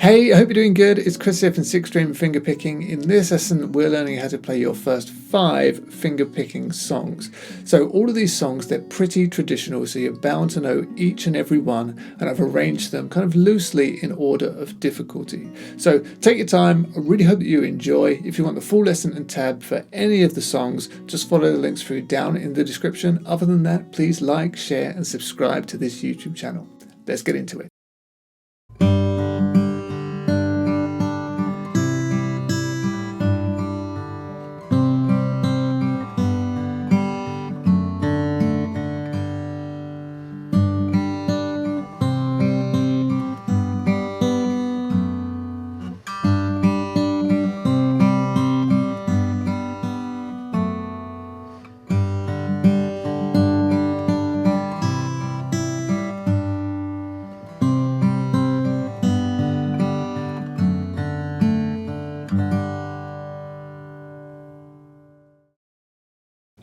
Hey, I hope you're doing good. It's Chris here from 6-String Fingerpicking. In this lesson, we're learning how to play your first 5 fingerpicking songs. So all of these songs, they're pretty traditional, so you're bound to know each and every one, and I've arranged them kind of loosely in order of difficulty. So take your time. I really hope that you enjoy. If you want the full lesson and tab for any of the songs, just follow the links through down in the description. Other than that, please like, share, and subscribe to this YouTube channel. Let's get into it.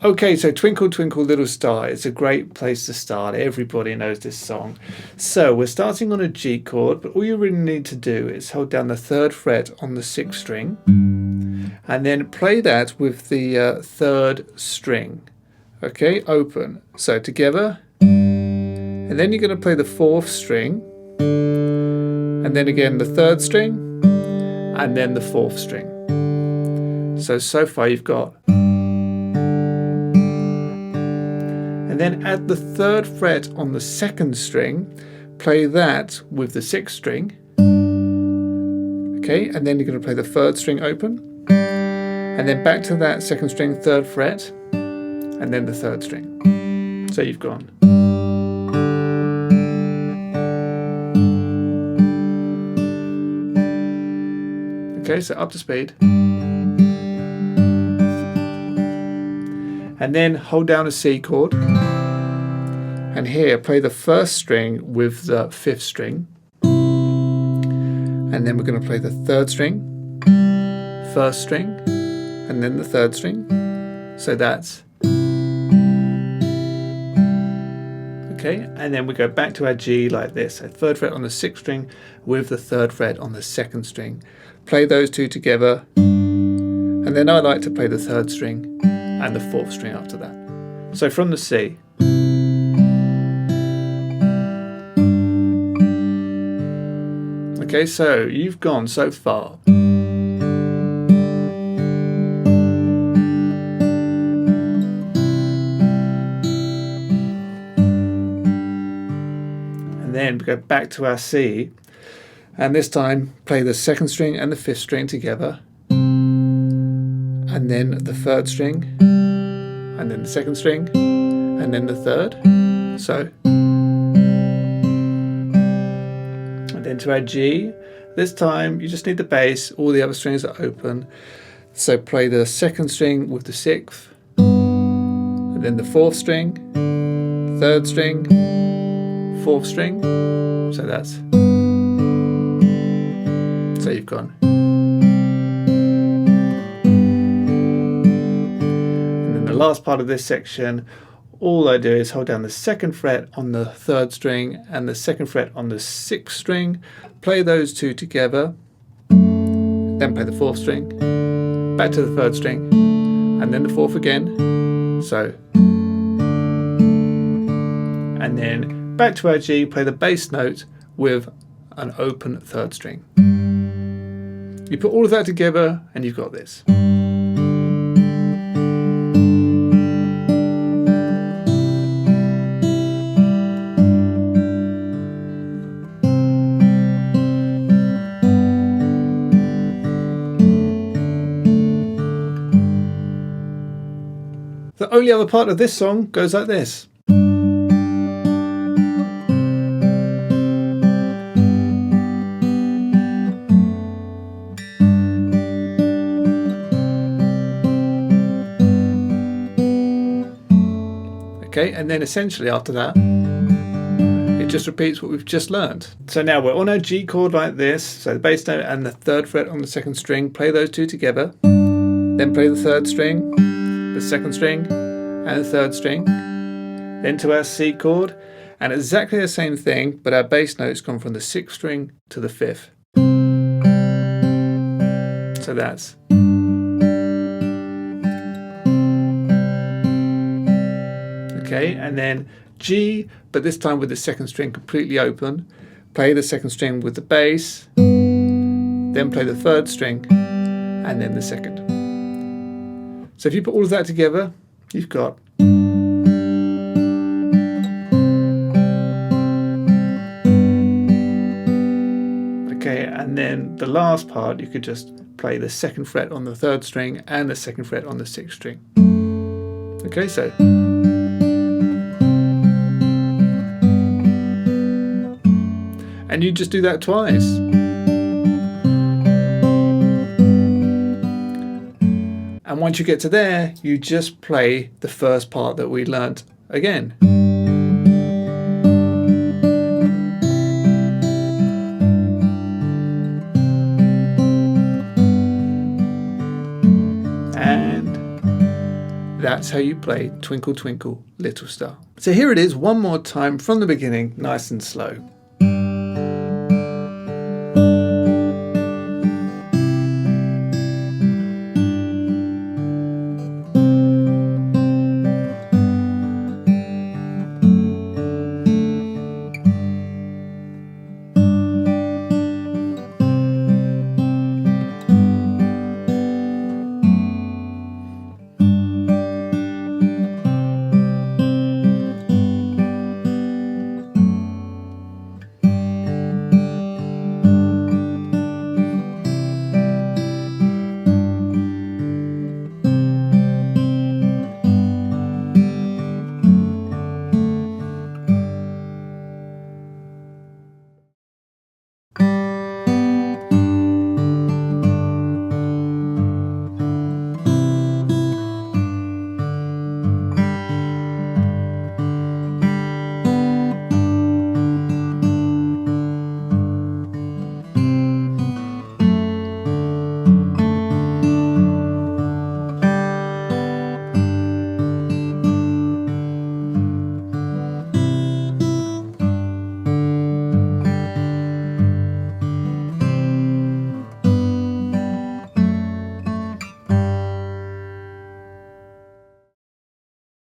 Okay, so Twinkle, Twinkle, Little Star is a great place to start. Everybody knows this song. So we're starting on a G chord, but all you really need to do is hold down the 3rd fret on the 6th string and then play that with the 3rd string. Okay, open. So together, and then you're going to play the 4th string, and then again the 3rd string, and then the 4th string. So far you've got. And then at the 3rd fret on the 2nd string, play that with the 6th string. Okay, and then you're going to play the 3rd string open, and then back to that 2nd string, 3rd fret, and then the 3rd string. So you've gone. Okay, so up to speed. And then hold down a C chord, and here play the 1st string with the 5th string, and then we're going to play the 3rd string, 1st string, and then the 3rd string. So that's okay, and then we go back to our G like this, so 3rd fret on the 6th string with the 3rd fret on the 2nd string. Play those two together, and then I like to play the 3rd string and the 4th string after that. So from the C. Okay, so you've gone so far. And then we go back to our C, and this time play the 2nd string and the 5th string together, and then the 3rd string, and then the 2nd string, and then the 3rd. So, and then to our G. This time you just need the bass, all the other strings are open. So play the 2nd string with the 6th, and then the 4th string, 3rd string, 4th string. So that's, so you've gone. The last part of this section, all I do is hold down the 2nd fret on the 3rd string and the 2nd fret on the 6th string, play those two together, then play the 4th string, back to the 3rd string, and then the 4th again, so, and then back to our G, play the bass note with an open 3rd string. You put all of that together and you've got this. The only other part of this song goes like this. Okay, and then essentially after that, it just repeats what we've just learned. So now we're on our G chord like this, so the bass note and the 3rd fret on the 2nd string, play those two together, then play the 3rd string, the 2nd string, and the 3rd string, then to our C chord, and exactly the same thing, but our bass notes come from the 6th string to the 5th. So that's okay, and then G, but this time with the second string completely open. Play the second string with the bass, then play the third string, and then the second. So if you put all of that together, you've got okay, and then the last part you could just play the second fret on the third string and the second fret on the sixth string. Okay, so and you just do that twice. And once you get to there, you just play the first part that we learnt again. And that's how you play Twinkle Twinkle Little Star. So here it is one more time from the beginning, nice and slow.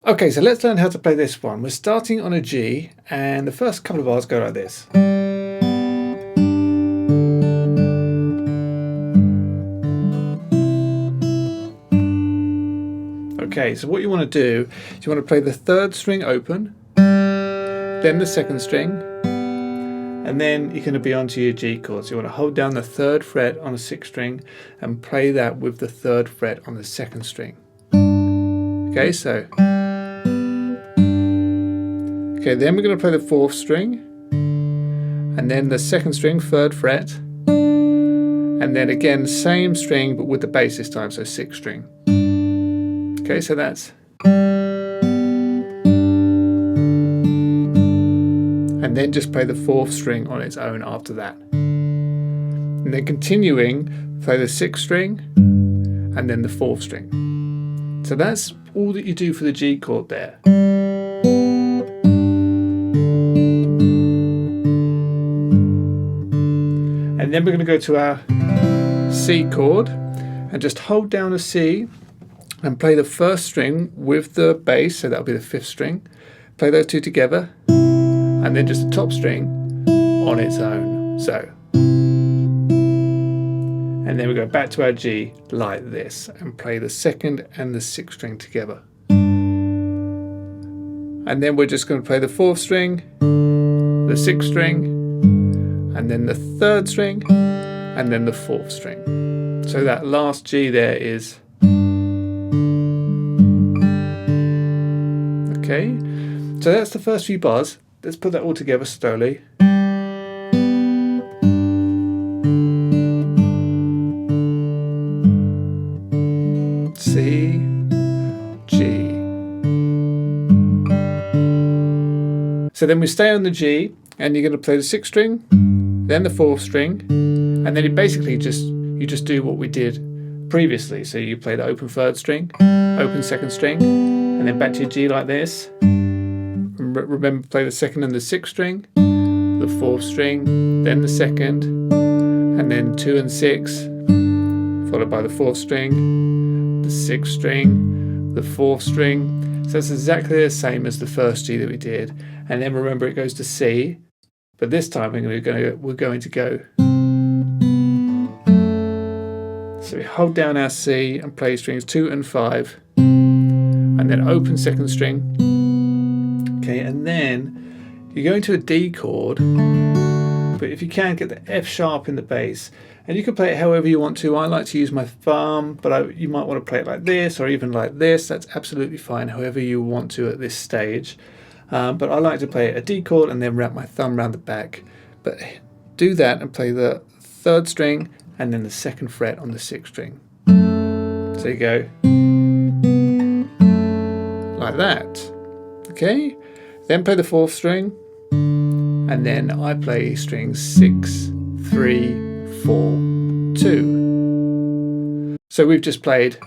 Okay, so let's learn how to play this one. We're starting on a G, and the first couple of bars go like this. Okay, so what you want to do is you want to play the third string open, then the second string, and then you're going to be onto your G chord. So you want to hold down the third fret on the sixth string and play that with the third fret on the second string. Okay, so okay, then we're going to play the fourth string, and then the second string, third fret, and then again same string but with the bass this time, so sixth string. Okay, so that's, and then just play the fourth string on its own after that. And then continuing, play the sixth string and then the fourth string. So that's all that you do for the G chord there. And then we're going to go to our C chord and just hold down a C and play the first string with the bass, so that'll be the fifth string. Play those two together, and then just the top string on its own. So, and then we go back to our G like this and play the second and the sixth string together. And then we're just going to play the fourth string, the sixth string, and then the third string, and then the fourth string. So that last G there is, okay, so that's the first few bars. Let's put that all together slowly. C, G. So then we stay on the G, and you're going to play the sixth string, then the fourth string, and then you basically just do what we did previously. So you play the open third string, open second string, and then back to your G like this. Remember, play the second and the sixth string, the fourth string, then the second, and then 2 and 6, followed by the 4th string, the 6th string, the 4th string. So it's exactly the same as the first G that we did. And then remember it goes to C, but this time we're going to go. So we hold down our C and play strings 2 and 5, and then open 2nd string. Okay, and then you go into a D chord, but if you can, get the F sharp in the bass. And you can play it however you want to. I like to use my thumb, but you might want to play it like this or even like this. That's absolutely fine, however you want to at this stage. But I like to play a D chord and then wrap my thumb around the back. But do that and play the 3rd string and then the 2nd fret on the 6th string. So you go like that. Okay? Then play the 4th string, and then I play strings 6, 3, 4, 2. So we've just played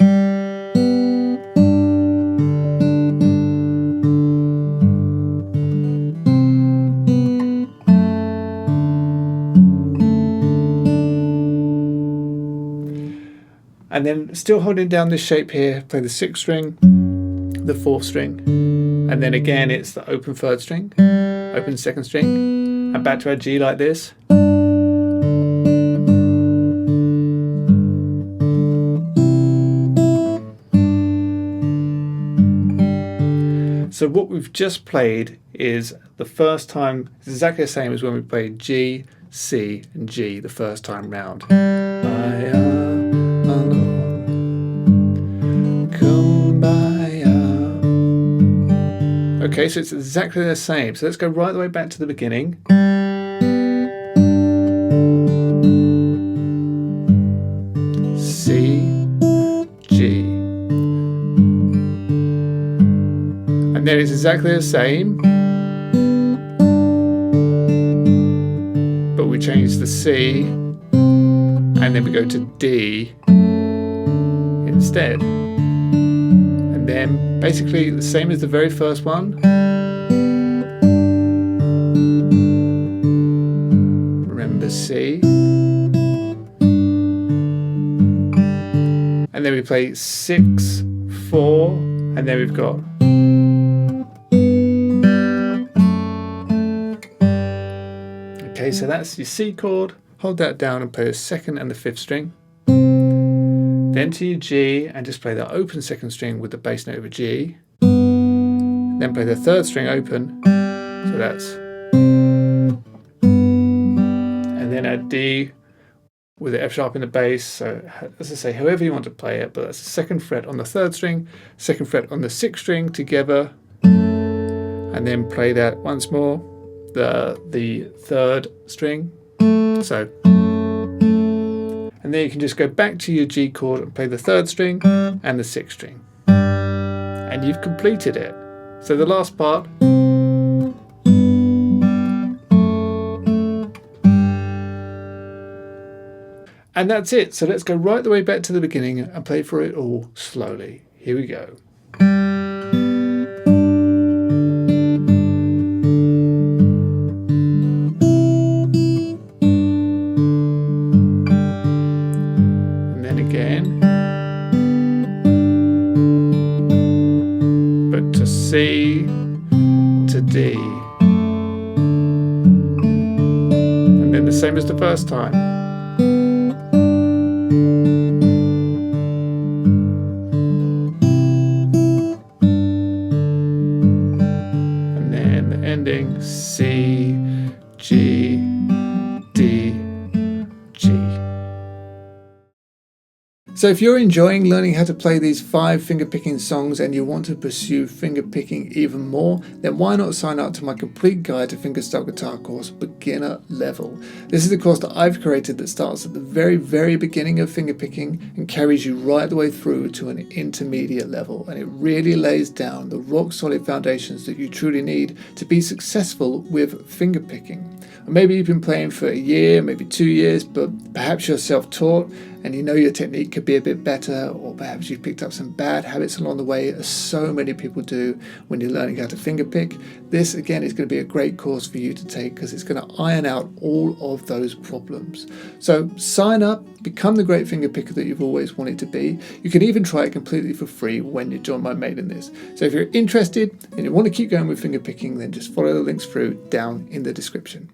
and then still holding down this shape here, play the 6th string, the 4th string, and then again it's the open 3rd string, open 2nd string, and back to our G like this. So what we've just played is the first time, it's exactly the same as when we played G, C, and G the first time round. I am alone. Kumbaya. Okay, so it's exactly the same. So let's go right the way back to the beginning. C, G. And then it's exactly the same, but we change the C, and then we go to D instead. And then basically the same as the very first one. Remember C. And then we play 6, 4, and then we've got okay, so that's your C chord. Hold that down and play the 2nd and the 5th string. Then to your G and just play the open 2nd string with the bass note of a G. Then play the 3rd string open. So that's. And then a D with the F sharp in the bass. So as I say, however you want to play it, but that's the 2nd fret on the 3rd string, 2nd fret on the 6th string together. And then play that once more. The 3rd string, so, and then you can just go back to your G chord and play the 3rd string and the 6th string, and you've completed it. So the last part, and that's it. So let's go right the way back to the beginning and play for it all slowly. Here we go. But to C, to D, and then the same as the first time. And then the ending C, G, D, G. So if you're enjoying learning how to play these 5 fingerpicking songs and you want to pursue fingerpicking even more, then why not sign up to my complete guide to fingerstyle guitar course, beginner level. This is the course that I've created that starts at the very beginning of fingerpicking and carries you right the way through to an intermediate level, and it really lays down the rock solid foundations that you truly need to be successful with fingerpicking. Or maybe you've been playing for a year, maybe 2 years, but perhaps you're self-taught and you know your technique could be a bit better, or perhaps you've picked up some bad habits along the way, as so many people do when you're learning how to fingerpick, this again is going to be a great course for you to take, because it's going to iron out all of those problems. So sign up, become the great fingerpicker that you've always wanted to be. You can even try it completely for free when you join my mailing list. So if you're interested and you want to keep going with fingerpicking, then just follow the links through down in the description.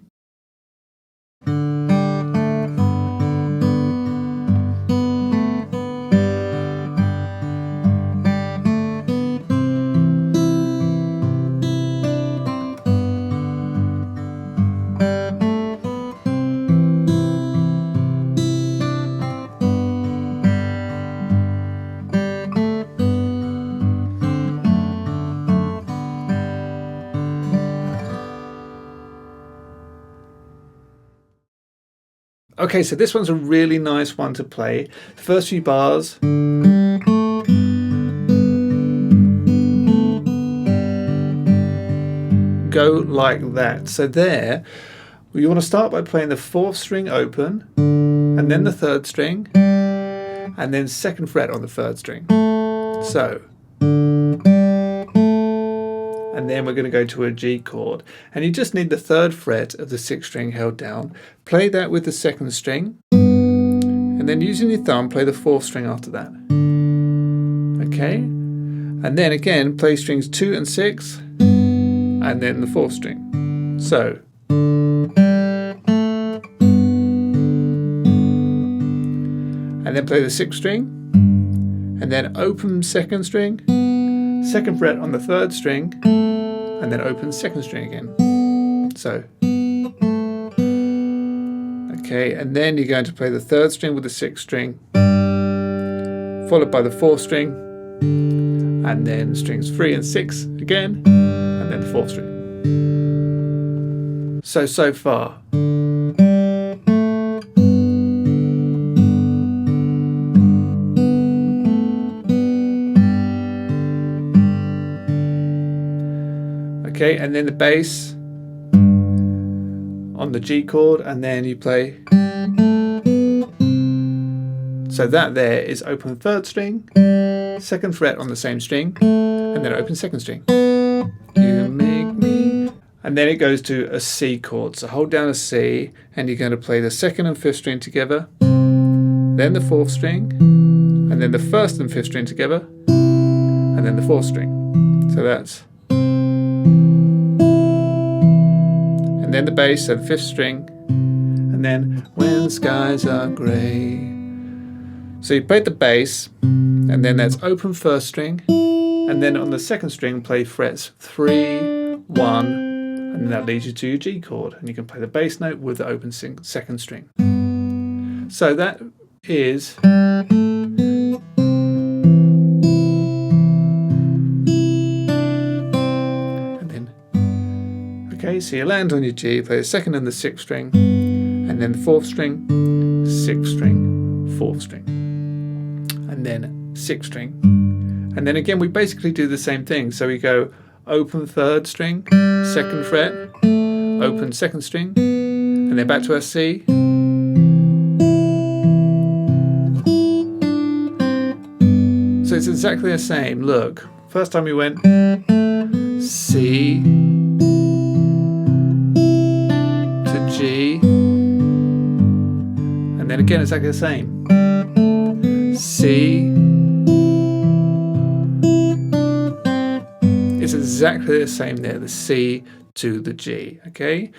Okay, so this one's a really nice one to play. The first few bars go like that. So there, you want to start by playing the 4th string open, and then the 3rd string, and then 2nd fret on the 3rd string. So, and then we're going to go to a G chord, and you just need the 3rd fret of the 6th string held down. Play that with the 2nd string, and then using your thumb play the 4th string after that. Okay, and then again play strings 2 and 6, and then the 4th string. So, and then play the 6th string, and then open 2nd string, 2nd fret on the 3rd string, and then open 2nd string again. So, okay, and then you're going to play the 3rd string with the 6th string, followed by the 4th string, and then strings 3 and 6 again, and then the 4th string. So far. Okay, and then the bass on the G chord, and then you play. So that there is open 3rd string, 2nd fret on the same string, and then open 2nd string. You make me. And then it goes to a C chord. So hold down a C, and you're going to play the 2nd and 5th string together, then the 4th string, and then the 1st and 5th string together, and then the 4th string. So that's. And then the bass, so the 5th string, and then when skies are grey. So you played the bass, and then that's open 1st string, and then on the 2nd string play frets 3, 1, and that leads you to your G chord, and you can play the bass note with the open 2nd string. So that is. Okay, so you land on your G, play the 2nd and the 6th string, and then the 4th string, 6th string, 4th string, and then 6th string. And then again, we basically do the same thing. So we go open 3rd string, 2nd fret, open 2nd string, and then back to our C. So it's exactly the same. Look, first time we went C, G, and then again exactly the same. C. It's exactly the same there, the C to the G, okay?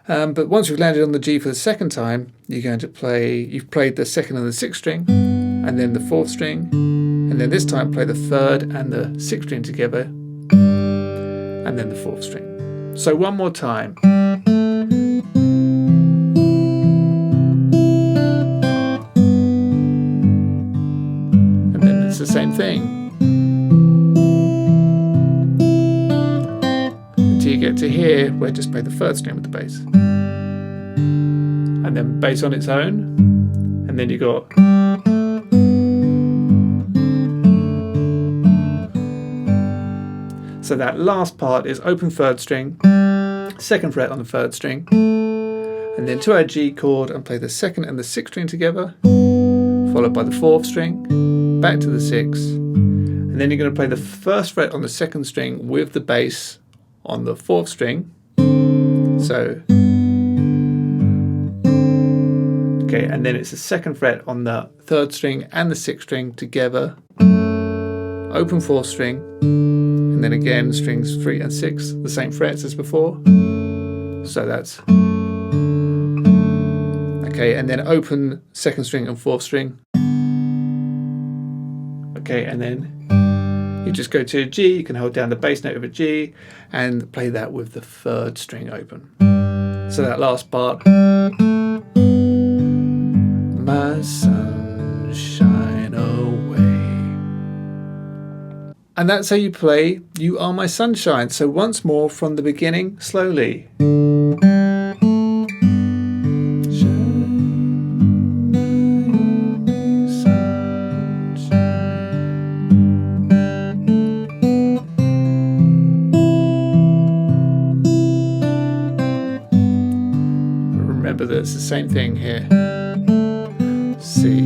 But once you've landed on the G for the 2nd time, you're going to play, you've played the 2nd and the 6th string, and then the 4th string, and then this time play the 3rd and the 6th string together, and then the 4th string. So one more time. The same thing until you get to here where just play the 3rd string with the bass, and then bass on its own, and then you got. So that last part is open 3rd string, 2nd fret on the 3rd string, and then to our G chord and play the 2nd and the 6th string together, followed by the 4th string, back to the 6th, and then you're going to play the 1st fret on the 2nd string with the bass on the 4th string. So, okay, and then it's the 2nd fret on the 3rd string and the 6th string together, open 4th string, and then again strings 3 and 6, the same frets as before. So that's okay, and then open 2nd string and 4th string. Okay, and then you just go to a G, you can hold down the bass note of a G and play that with the 3rd string open. So that last part, my sunshine away. And that's how you play You Are My Sunshine. So once more from the beginning, slowly. Remember that it's the same thing here. C.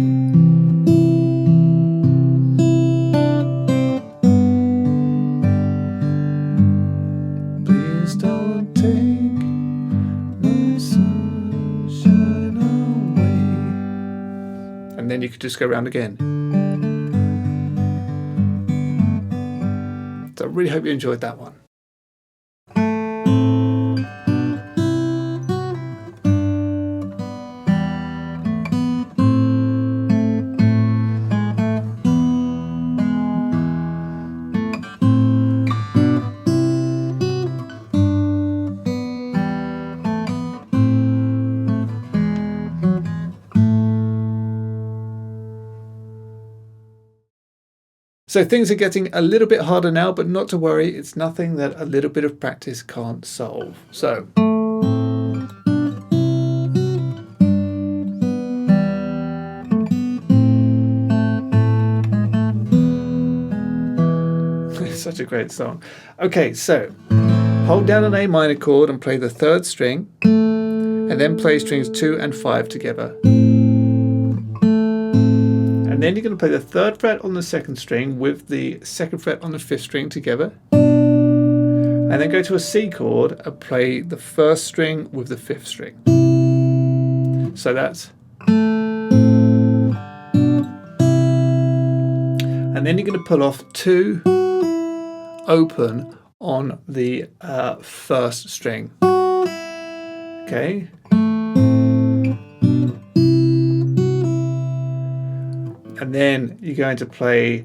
Please don't take my sunshine away. And then you could just go around again. So I really hope you enjoyed that one. So things are getting a little bit harder now, but not to worry, it's nothing that a little bit of practice can't solve. So it's such a great song. Okay, so hold down an A minor chord and play the 3rd string, and then play strings 2 and 5 together. And then you're going to play the 3rd fret on the 2nd string with the 2nd fret on the 5th string together. And then go to a C chord and play the 1st string with the 5th string. So that's. And then you're going to pull off 2 open on the 1st string. Okay. And then you're going to go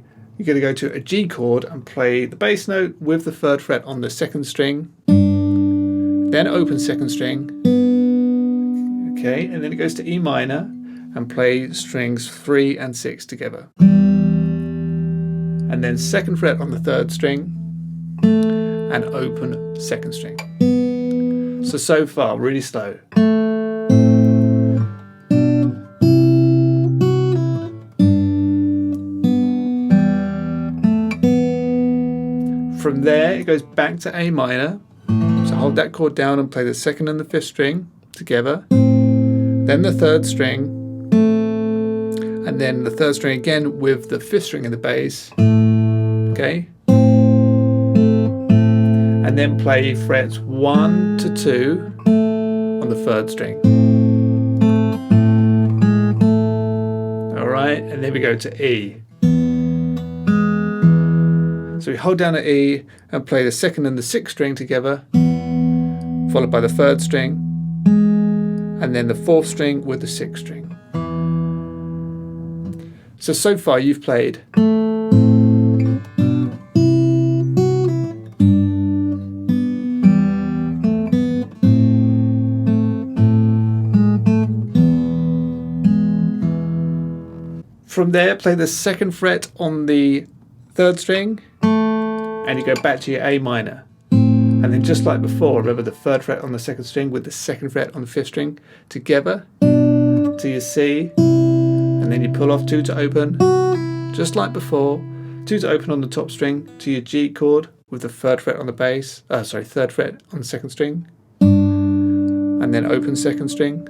to a G chord and play the bass note with the 3rd fret on the 2nd string, then open 2nd string, okay, and then it goes to E minor and play strings 3 and 6 together. And then 2nd fret on the 3rd string and open 2nd string. So far, really slow. From there, it goes back to A minor. So hold that chord down and play the 2nd and the 5th string together. Then the 3rd string. And then the 3rd string again with the 5th string in the bass. Okay. And then play frets 1 to 2 on the 3rd string. Alright, and then we go to E. So we hold down an E and play the 2nd and the 6th string together, followed by the 3rd string, and then the 4th string with the 6th string. So far you've played from there, play the 2nd fret on the 3rd string, and you go back to your A minor. And then just like before, remember the 3rd fret on the 2nd string with the 2nd fret on the 5th string together to your C, and then you pull off 2 to open, just like before, 2 to open on the top string to your G chord with the 3rd fret on the bass, 3rd fret on the 2nd string, and then open 2nd string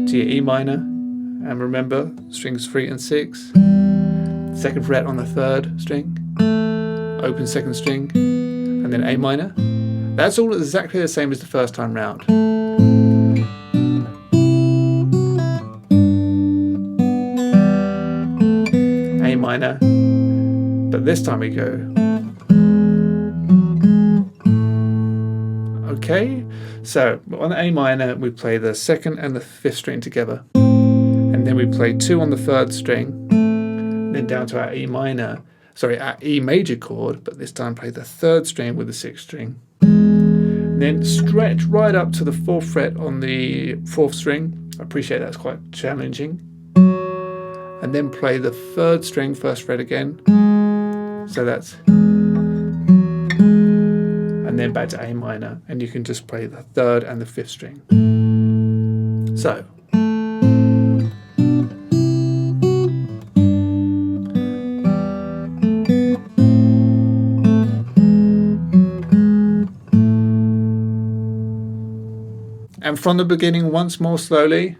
to your E minor, And remember, strings 3 and 6, second fret on the third string, open second string, and then A minor. That's all exactly the same as the first time round. A minor, but this time we go. Okay, so on the A minor we play the second and the fifth string together, and then we play 2 on the third string, then down to our our E major chord, but this time play the third string with the sixth string. Then stretch right up to the 4th fret on the 4th string. I appreciate that's quite challenging. And then play the 3rd string, 1st fret again. So that's, and then back to A minor, and you can just play the 3rd and the 5th string. So. And from the beginning once more slowly.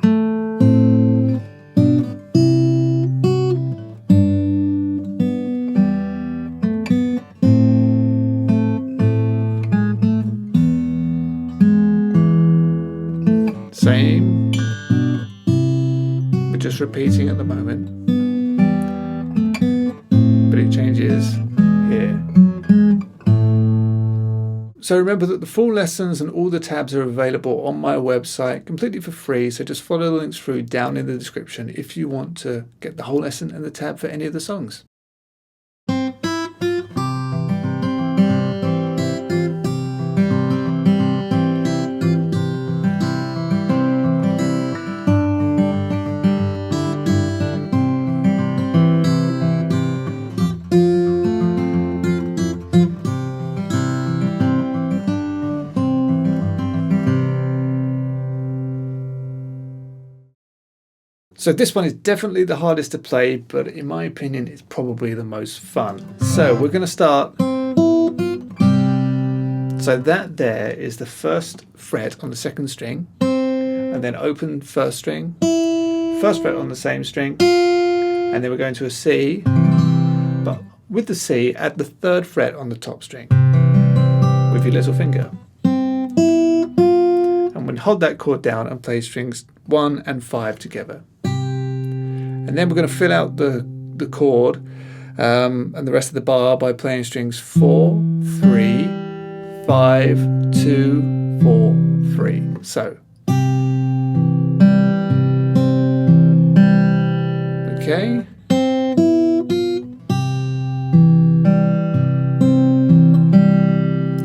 Same. We're just repeating at the moment. But it changes here. So remember that the full lessons and all the tabs are available on my website completely for free, so just follow the links through down in the description if you want to get the whole lesson and the tab for any of the songs. So this one is definitely the hardest to play, but in my opinion it's probably the most fun. So we're going to start. So that there is the 1st fret on the 2nd string, and then open 1st string, 1st fret on the same string, and then we're going to a C, but with the C add the 3rd fret on the top string with your little finger. And we'll hold that chord down and play strings 1 and 5 together. And then we're going to fill out the chord and the rest of the bar by playing strings 4, 3, 5, 2, 4, 3. So. Okay.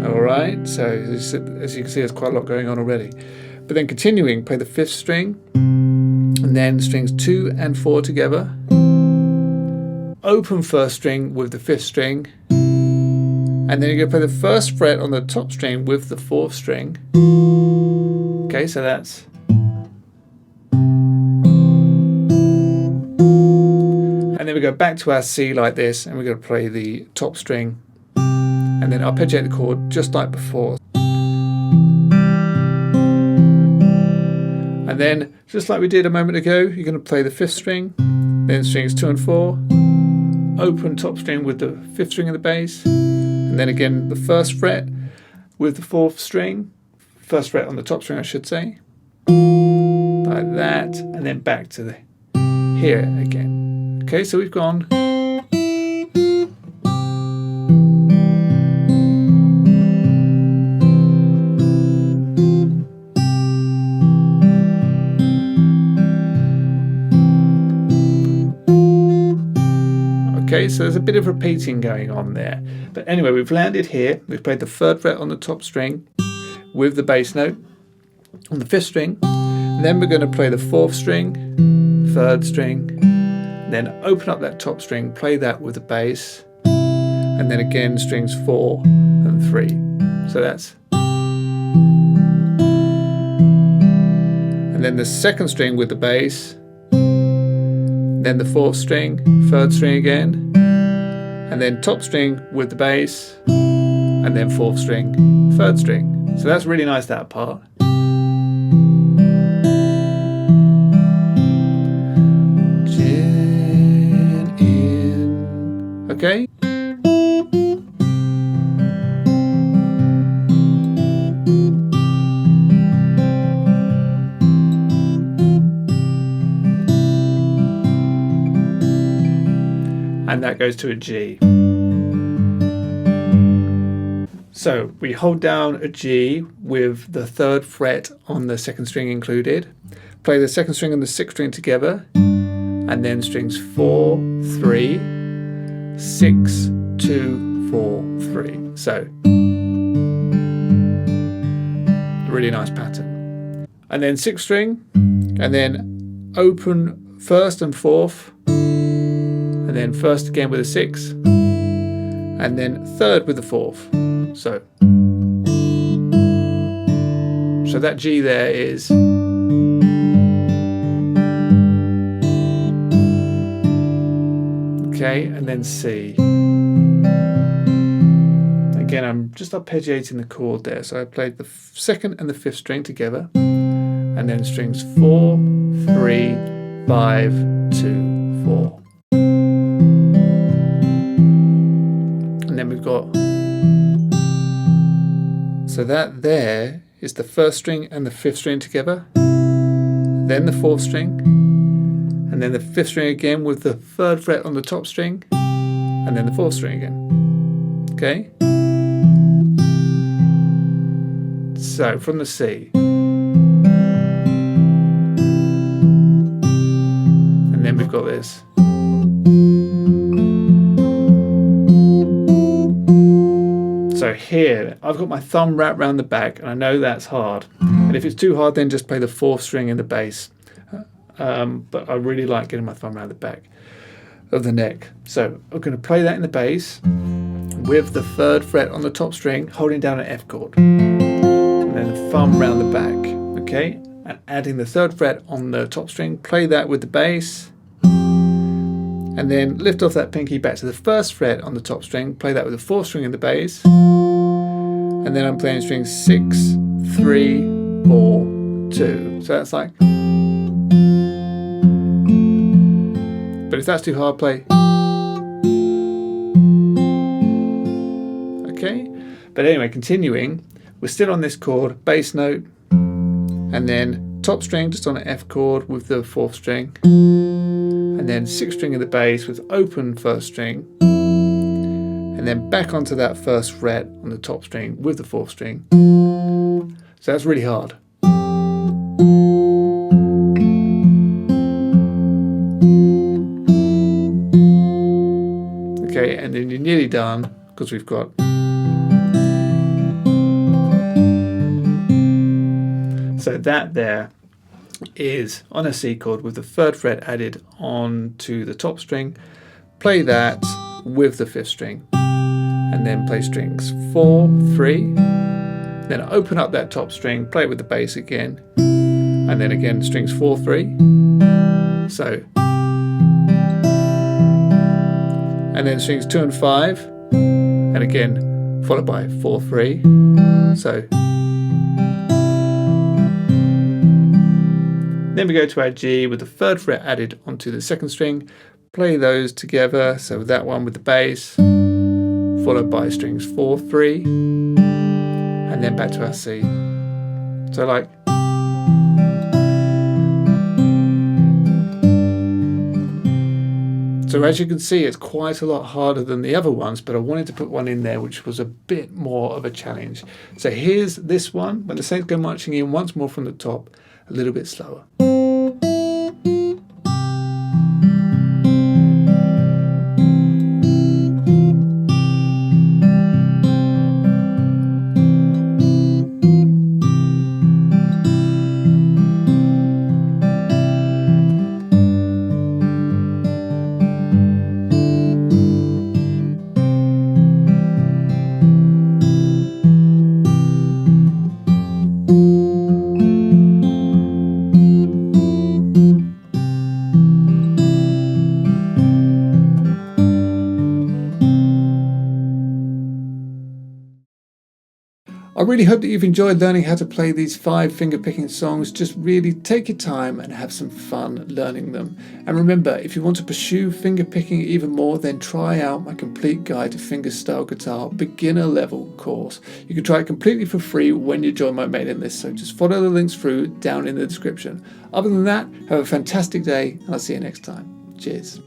Alright, so as you can see there's quite a lot going on already. But then continuing, play the 5th string. And then strings 2 and 4 together. Open 1st string with the 5th string. And then you're going to play the 1st fret on the top string with the 4th string. Okay, so that's. And then we go back to our C like this, and we're going to play the top string. And then arpeggiate the chord just like before. And then, just like we did a moment ago, you're going to play the 5th string, then strings 2 and 4, open top string with the 5th string of the bass, and then again the 1st fret with the 4th string, 1st fret on the top string I should say, like that, and then back to the here again. Okay, so we've gone. Okay, so there's a bit of repeating going on there. But anyway, we've landed here. We've played the 3rd fret on the top string with the bass note on the 5th string. And then we're going to play the 4th string, 3rd string, then open up that top string, play that with the bass, and then again strings 4 and 3. So that's. And then the 2nd string with the bass, then the 4th string, 3rd string again, and then top string with the bass, and then 4th string, 3rd string. So that's really nice, that part. Okay? And that goes to a G. So we hold down a G with the 3rd fret on the 2nd string included, play the 2nd string and the 6th string together, and then strings 4, 3, 6, 2, 4, 3. So, really nice pattern. And then 6th string, and then open 1st and 4th, and then 1st again with a 6, and then 3rd with the 4th. So that G there is okay, and then C. Again, I'm just arpeggiating the chord there. So I played the 2nd and the 5th string together, and then strings 4, 3, 5, 2, 4. And then we've got, so that there is the 1st string and the 5th string together, then the 4th string, and then the 5th string again with the 3rd fret on the top string, and then the 4th string again. Okay? So from the C. And then we've got this. So here, I've got my thumb wrapped around the back, and I know that's hard. And if it's too hard, then just play the 4th string in the bass. But I really like getting my thumb around the back of the neck. So I'm going to play that in the bass with the 3rd fret on the top string, holding down an F chord. And then the thumb around the back, okay? And adding the 3rd fret on the top string, play that with the bass. And then lift off that pinky back to the 1st fret on the top string, play that with the 4th string in the bass. And then I'm playing strings 6, 3, 4, 2. So that's like, but if that's too hard, play. Okay? But anyway, continuing, we're still on this chord, bass note, and then top string just on an F chord with the 4th string, and then 6th string in the bass with open 1st string, and then back onto that 1st fret on the top string with the 4th string. So that's really hard. Okay, and then you're nearly done because we've got. So that there is on a C chord with the 3rd fret added onto the top string. Play that with the 5th string, and then play strings 4, 3. Then open up that top string, play it with the bass again, and then again strings 4, 3. So, and then strings 2 and 5, and again followed by 4, 3. So. Then we go to our G with the 3rd fret added onto the 2nd string, play those together, so that one with the bass, followed by strings 4, 3, and then back to our C. So like, so as you can see, it's quite a lot harder than the other ones, but I wanted to put one in there which was a bit more of a challenge. So here's this one, when the Saints go marching in once more from the top, a little bit slower. really hope that you've enjoyed learning how to play these 5 fingerpicking songs. Just really take your time and have some fun learning them. And remember, if you want to pursue fingerpicking even more, then try out my complete guide to fingerstyle guitar beginner level course. You can try it completely for free when you join my mailing list, so just follow the links through down in the description. Other than that, have a fantastic day and I'll see you next time. Cheers.